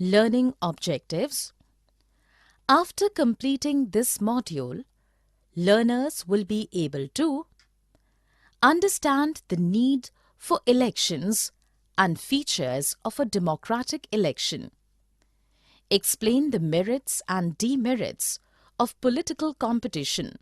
Learning objectives. After completing this module, learners will be able to understand the need for elections and features of a democratic election, explain the merits and demerits of political competition,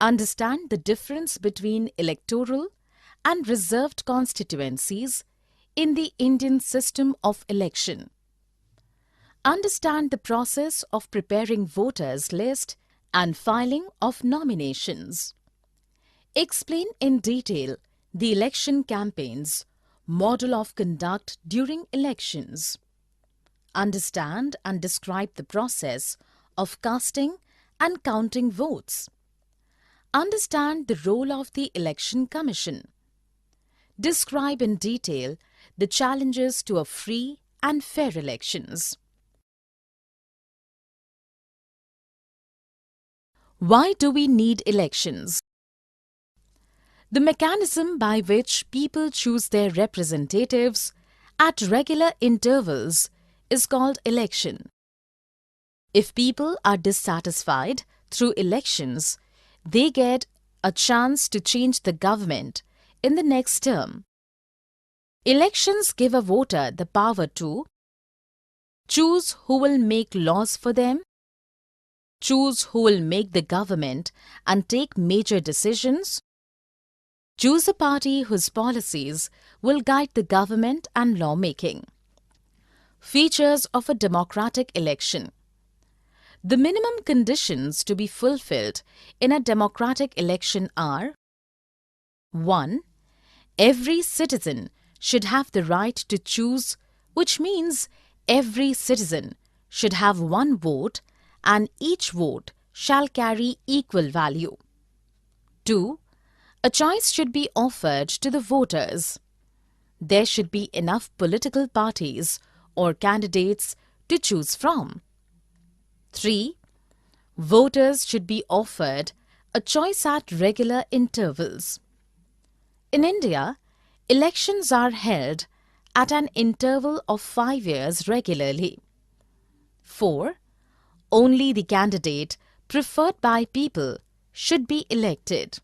understand the difference between electoral and reserved constituencies in the Indian system of election, understand the process of preparing voters' list and filing of nominations, explain in detail the election campaigns, model of conduct during elections, understand and describe the process of casting and counting votes, understand the role of the Election Commission, describe in detail the challenges to a free and fair elections. Why do we need elections? The mechanism by which people choose their representatives at regular intervals is called election. If people are dissatisfied through elections, they get a chance to change the government in the next term. Elections give a voter the power to choose who will make laws for them, choose who will make the government and take major decisions, choose a party whose policies will guide the government and lawmaking. Features of a democratic election. The minimum conditions to be fulfilled in a democratic election are: 1. Every citizen should have the right to choose, which means every citizen should have one vote and each vote shall carry equal value. 2. A choice should be offered to the voters. There should be enough political parties or candidates to choose from. 3. Voters should be offered a choice at regular intervals. In India, elections are held at an interval of 5 years regularly. 4. Only the candidate preferred by people should be elected.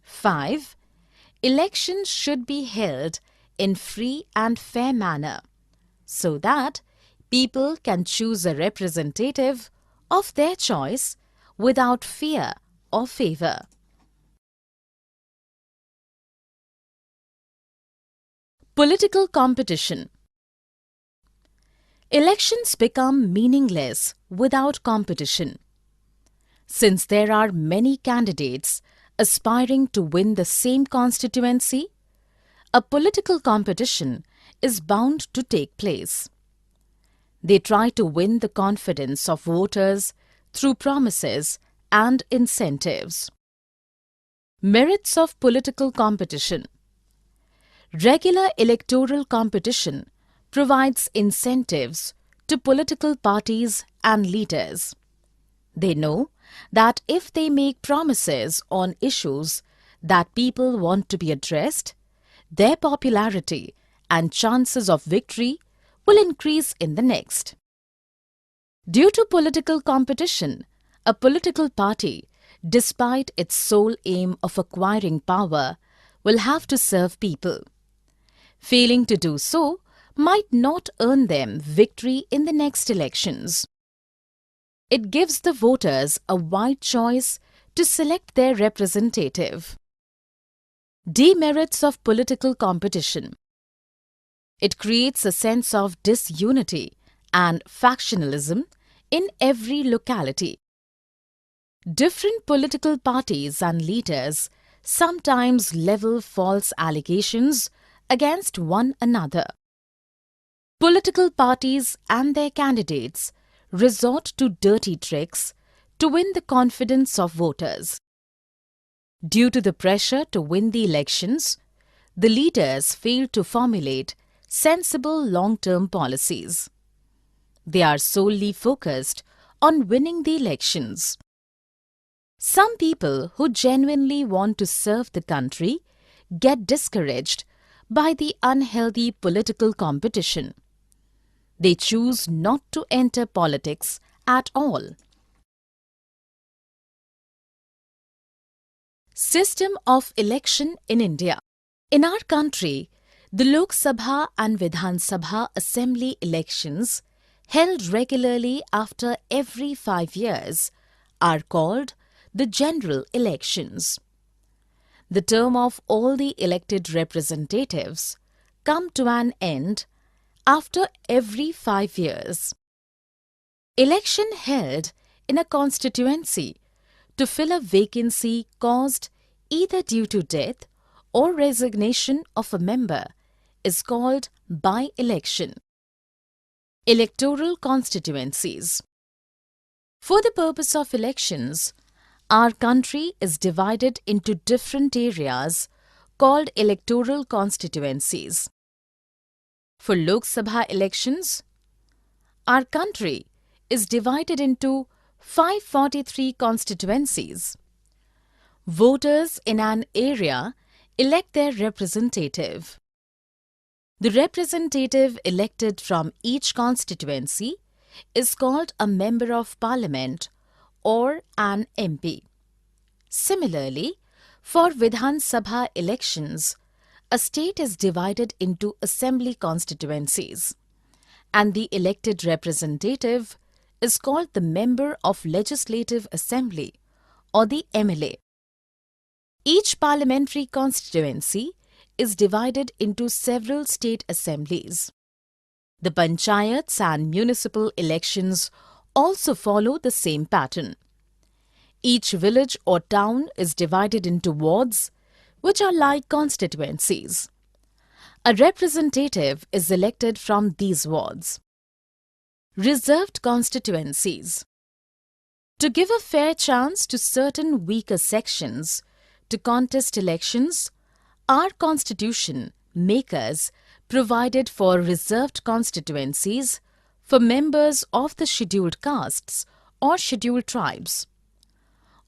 5. Elections should be held in free and fair manner, so that people can choose a representative of their choice without fear or favor. Political competition. Elections become meaningless without competition. Since there are many candidates aspiring to win the same constituency, a political competition is bound to take place. They try to win the confidence of voters through promises and incentives. Merits of political competition. Regular electoral competition provides incentives to political parties and leaders. They know that if they make promises on issues that people want to be addressed, their popularity and chances of victory will increase in the next. Due to political competition, a political party, despite its sole aim of acquiring power, will have to serve people. Failing to do so might not earn them victory in the next elections. It gives the voters a wide choice to select their representative. Demerits of political competition. It creates a sense of disunity and factionalism in every locality. Different political parties and leaders sometimes level false allegations against one another. Political parties and their candidates resort to dirty tricks to win the confidence of voters. Due to the pressure to win the elections, the leaders fail to formulate sensible long-term policies. They are solely focused on winning the elections. Some people who genuinely want to serve the country get discouraged by the unhealthy political competition. They choose not to enter politics at all. System of election in India. In our country, the Lok Sabha and Vidhan Sabha assembly elections held regularly after every 5 years are called the general elections. The term of all the elected representatives come to an end after every 5 years. Election held in a constituency to fill a vacancy caused either due to death or resignation of a member is called by-election. Electoral constituencies. For the purpose of elections, our country is divided into different areas called electoral constituencies. For Lok Sabha elections, our country is divided into 543 constituencies. Voters in an area elect their representative. The representative elected from each constituency is called a Member of Parliament or an MP. Similarly, for Vidhan Sabha elections, a state is divided into assembly constituencies, and the elected representative is called the Member of Legislative Assembly or the MLA. Each parliamentary constituency is divided into several state assemblies. The panchayats and municipal elections also follow the same pattern. Each village or town is divided into wards, which are like constituencies. A representative is elected from these wards. Reserved constituencies. To give a fair chance to certain weaker sections to contest elections, our constitution makers provided for reserved constituencies for members of the scheduled castes or scheduled tribes.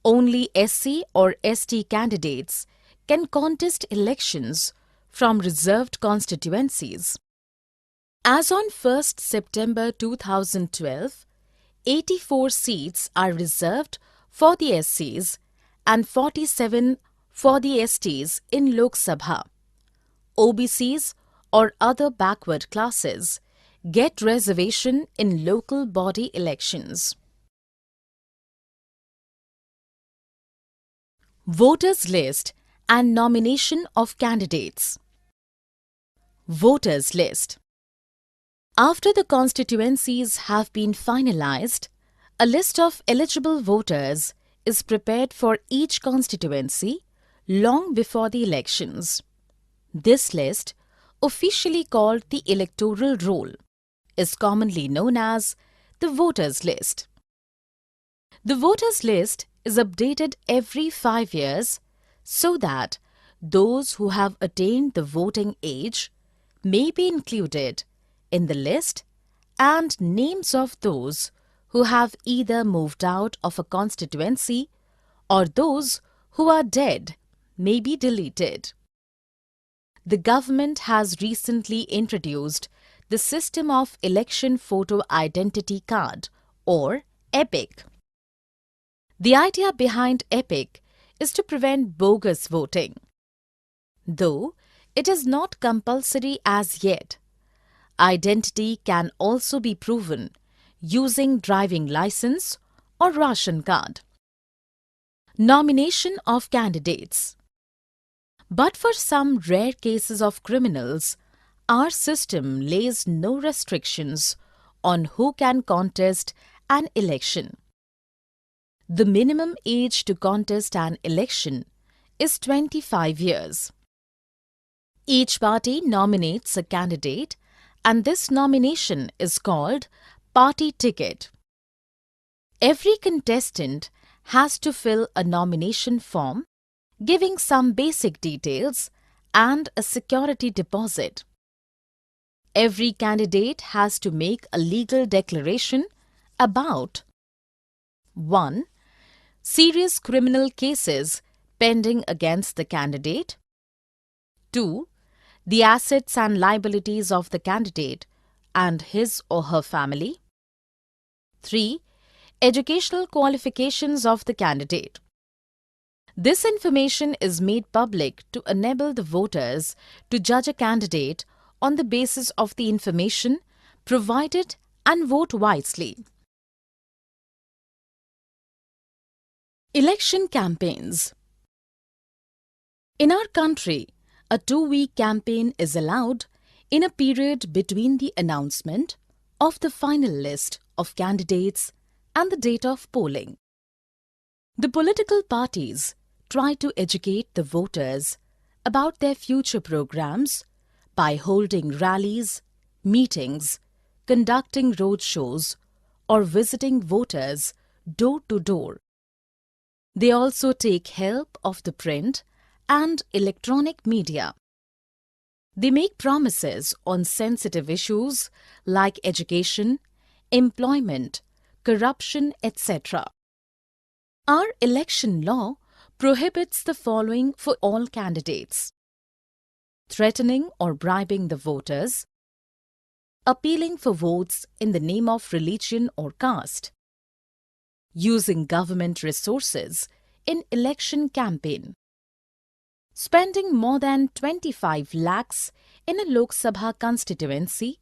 Only SC or ST candidates can contest elections from reserved constituencies. As on 1st September 2012, 84 seats are reserved for the SCs and 47 for the STs in Lok Sabha. OBCs or other backward classes get reservation in local body elections. Voters list and nomination of candidates. Voters list. After the constituencies have been finalized, a list of eligible voters is prepared for each constituency long before the elections. This list, officially called the electoral roll, is commonly known as the voters list. The voters list is updated every 5 years so that those who have attained the voting age may be included in the list, and names of those who have either moved out of a constituency or those who are dead may be deleted. The government has recently introduced the system of Election Photo Identity Card or EPIC. The idea behind EPIC is to prevent bogus voting. Though it is not compulsory as yet, identity can also be proven using driving license or ration card. Nomination of candidates. But for some rare cases of criminals, our system lays no restrictions on who can contest an election. The minimum age to contest an election is 25 years. Each party nominates a candidate, and this nomination is called party ticket. Every contestant has to fill a nomination form giving some basic details and a security deposit. Every candidate has to make a legal declaration about 1. Serious criminal cases pending against the candidate. 2. The assets and liabilities of the candidate and his or her family. 3. Educational qualifications of the candidate. This information is made public to enable the voters to judge a candidate on the basis of the information provided and vote wisely. Election campaigns. In our country, a 2-week campaign is allowed in a period between the announcement of the final list of candidates and the date of polling. The political parties try to educate the voters about their future programs by holding rallies, meetings, conducting roadshows, or visiting voters door to door. They also take help of the print and electronic media. They make promises on sensitive issues like education, employment, corruption, etc. Our election law prohibits the following for all candidates: threatening or bribing the voters, appealing for votes in the name of religion or caste, using government resources in election campaign, spending more than 25 lakhs in a Lok Sabha constituency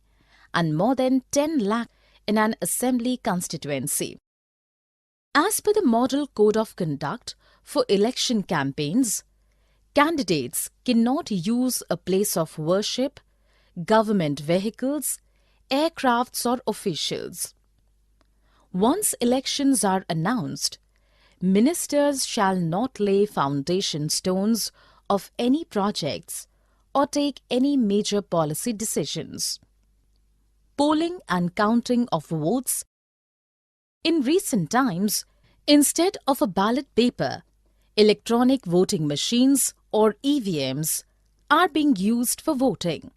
and more than 10 lakh in an assembly constituency. As per the Model Code of Conduct for election campaigns, candidates cannot use a place of worship, government vehicles, aircrafts or officials. Once elections are announced, ministers shall not lay foundation stones of any projects or take any major policy decisions. Polling and counting of votes. In recent times, instead of a ballot paper, electronic voting machines or EVMs are being used for voting.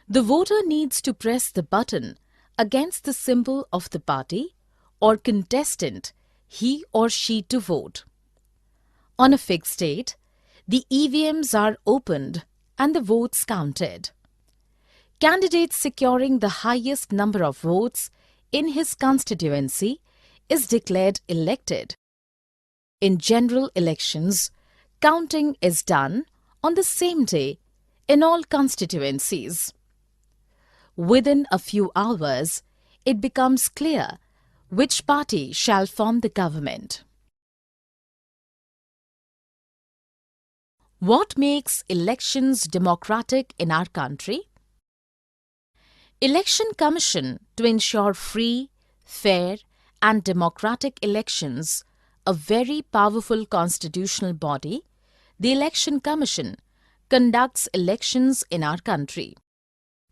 The voter needs to press the button against the symbol of the party or contestant he or she to vote. On a fixed date, the EVMs are opened and the votes counted. Candidate securing the highest number of votes in his constituency is declared elected. In general elections, counting is done on the same day in all constituencies. Within a few hours, it becomes clear which party shall form the government. What makes elections democratic in our country? Election Commission to ensure free, fair and democratic elections, a very powerful constitutional body, the Election Commission conducts elections in our country.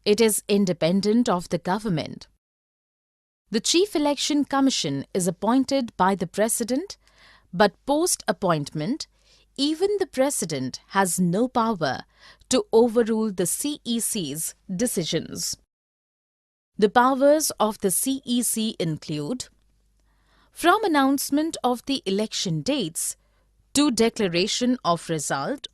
It is independent of the government. The Chief Election Commission is appointed by the President, but post-appointment, even the President has no power to overrule the CEC's decisions. The powers of the CEC include: from announcement of the election dates to declaration of result,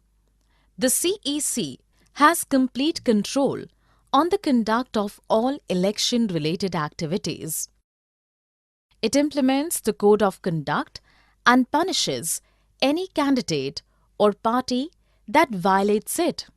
the CEC has complete control on the conduct of all election-related activities. It implements the Code of Conduct and punishes any candidate or party that violates it.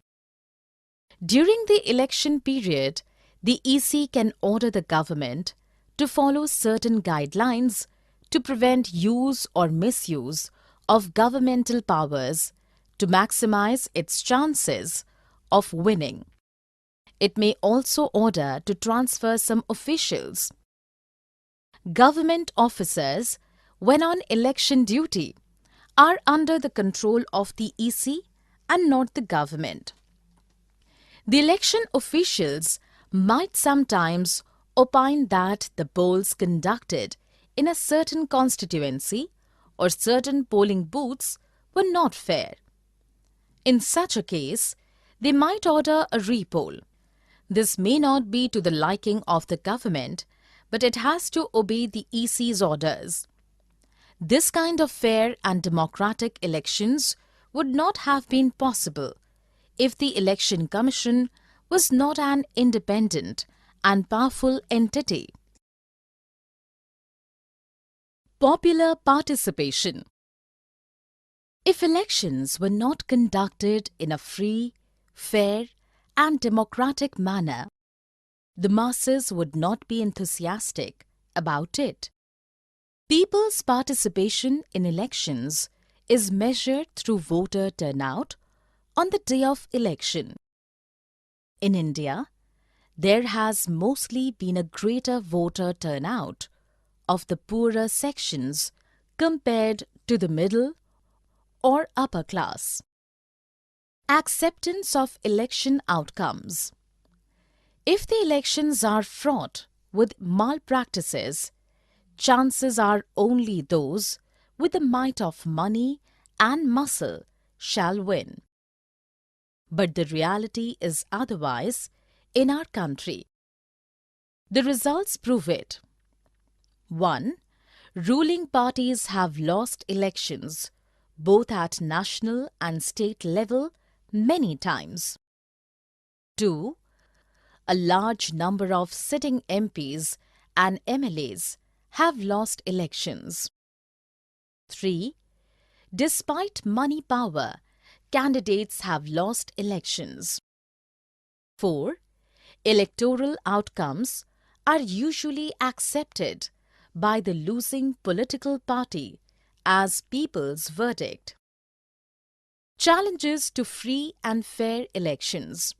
During the election period, the EC can order the government to follow certain guidelines to prevent use or misuse of governmental powers to maximize its chances of winning. It may also order to transfer some officials. Government officers, when on election duty, are under the control of the EC and not the government. The election officials might sometimes opine that the polls conducted in a certain constituency or certain polling booths were not fair. In such a case, they might order a repoll. This may not be to the liking of the government, but it has to obey the EC's orders. This kind of fair and democratic elections would not have been possible if the Election Commission was not an independent and powerful entity. Popular participation. If elections were not conducted in a free, fair, and democratic manner, the masses would not be enthusiastic about it. People's participation in elections is measured through voter turnout on the day of election. In India, there has mostly been a greater voter turnout of the poorer sections compared to the middle or upper class. Acceptance of election outcomes. If the elections are fraught with malpractices, chances are only those with the might of money and muscle shall win. But the reality is otherwise in our country. The results prove it. 1. Ruling parties have lost elections both at national and state level many times. 2. A large number of sitting MPs and MLAs have lost elections. 3. Despite money power, candidates have lost elections. 4. Electoral outcomes are usually accepted by the losing political party as people's verdict. Challenges to free and fair elections.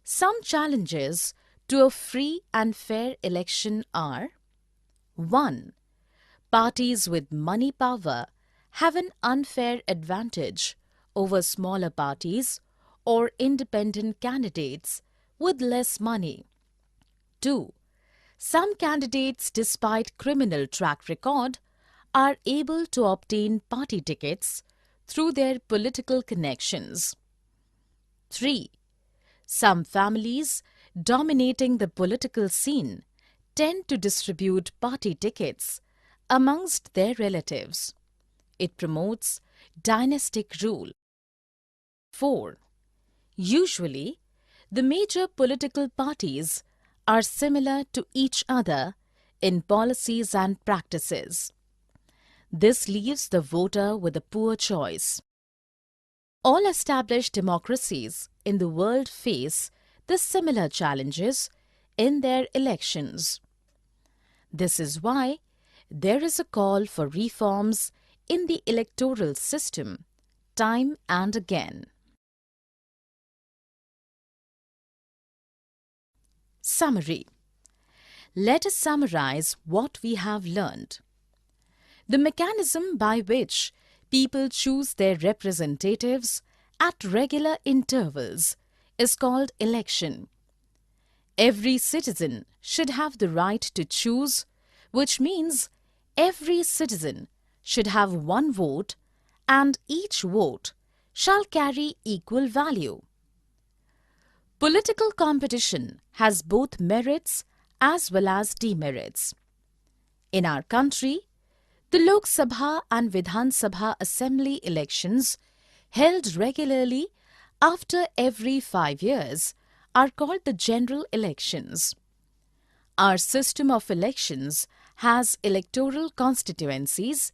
Some challenges to a free and fair election are: 1. Parties with money power have an unfair advantage over smaller parties or independent candidates with less money. 2. Some candidates, despite criminal track record, are able to obtain party tickets through their political connections. 3. Some families dominating the political scene tend to distribute party tickets amongst their relatives. It promotes dynastic rule. 4. Usually, the major political parties are similar to each other in policies and practices. This leaves the voter with a poor choice. All established democracies in the world face the similar challenges in their elections. This is why there is a call for reforms in the electoral system time and again. Summary. Let us summarize what we have learned. The mechanism by which people choose their representatives at regular intervals is called election. Every citizen should have the right to choose, which means every citizen should have one vote and each vote shall carry equal value. Political competition has both merits as well as demerits. In our country, the Lok Sabha and Vidhan Sabha assembly elections held regularly after every 5 years are called the general elections. Our system of elections has electoral constituencies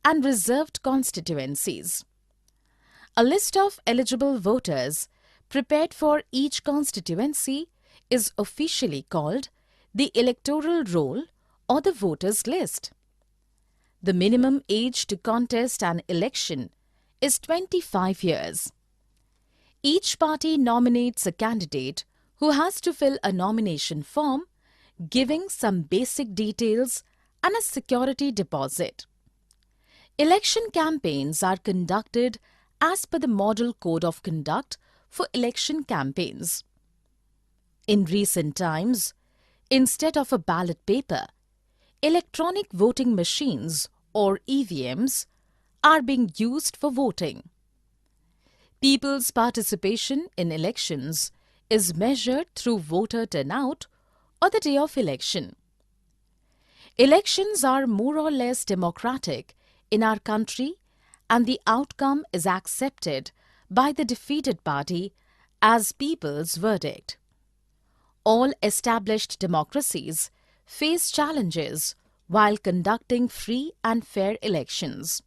and reserved constituencies. A list of eligible voters prepared for each constituency is officially called the electoral roll or the voters' list. The minimum age to contest an election is 25 years. Each party nominates a candidate who has to fill a nomination form giving some basic details and a security deposit. Election campaigns are conducted as per the Model Code of Conduct for election campaigns. In recent times, instead of a ballot paper, electronic voting machines or EVMs are being used for voting. People's participation in elections is measured through voter turnout or the day of election. Elections are more or less democratic in our country, and the outcome is accepted by the defeated party as people's verdict. All established democracies face challenges while conducting free and fair elections.